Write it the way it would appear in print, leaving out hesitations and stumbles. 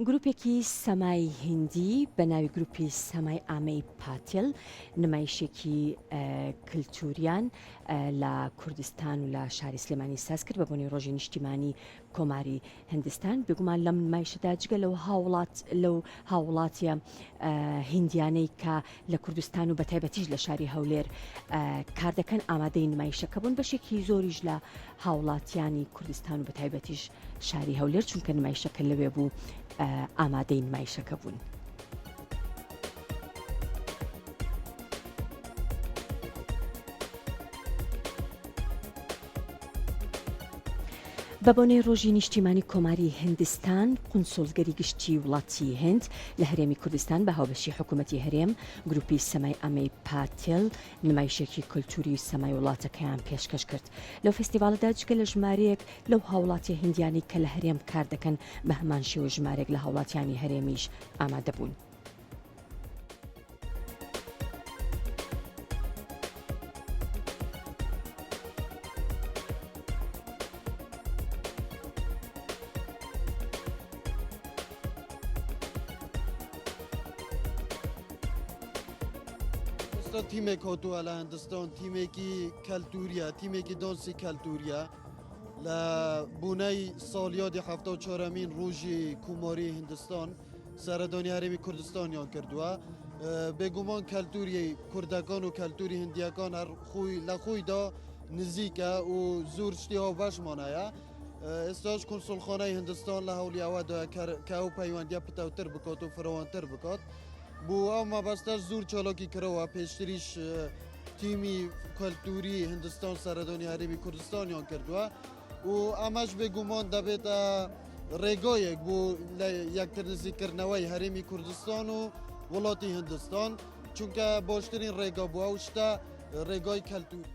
گروپێکی سەمای هندی بە ناوی گروپی سەمای ئامەی پاتێل نمایشێکی کللتوریان لە کوردستان و لە شاری سلێمانی ساز کرد بە بۆنەی ڕۆژی نیشتیمانی کۆماری هندستان. بێگومان لەم نمایشەدا جگە لەو هاوڵاتیە هندیانەی کە لە کوردستان و بەتایبەتیش لە شاری هەولێر کار دەکەن ئامادەی نمایشەکە بوون، بەشێکی زۆریش لە هاوڵاتیانی کوردستان و بەتایبەتیش شاری هەولێر، چونکە نمایشەکە لەوێ بوو ئامادەی نمایشەکە بوون. بە بۆنەی ڕۆژی نیشتیمانی کۆماری هندستان، قونسڵگەری گشتی وڵاتی هند لە هەرێمی کوردستان بە هاوبەشی حکوومەتی هەرێم گروپی سەمای ئامەی پاتێل نمایشێکی کللتوری سەمای وڵاتەکەیان پێشکەش کرد. لەو فستیڤالەدا جگە لە ژمارەیەک لەو هاوڵاتی هندیانی کە لە هەرێم کار دەکەن بە هەمان شێوە ژمارێک لە هاوڵاتیانی هەرێمیش ئامادە بوون. تیمێک هاتووە لە هەندستان، تیمێکی کەلتوریە، تیمێکی دانسی کەلتوریە لە بوونەی ساڵیادی 74مین ڕۆژی کۆماری هندستان سەردانی هەرێمی کوردستانیان کردووە. بێگومان کەلتوری کوردەکان و کەلتوری هندیەکان لە خۆیدا نزیکە و زۆر شتی هاوبەشمانەیە. ئێستاش کۆنسڵخانەی هندستان لە هەوڵی ئەوەدایە کە ئەو پەیوەندیە پتەوتر بکات و فراوانتر بکات. بۆ ئەو مەبەستەش زۆر چالاکی کردەوە، پێشتریش تیمی کەلتوری هندستان سەردانی هەرێمی کوردستانیان کردووە و ئەمەش بێگومان دەبێتە ڕێگایەک بۆ یەکتر نزیکردنەوەی هەرێمی کوردستان و وڵاتی هندستان، چونکە باشترین ڕێگا بووە و شتە ڕێگای کەلتوری.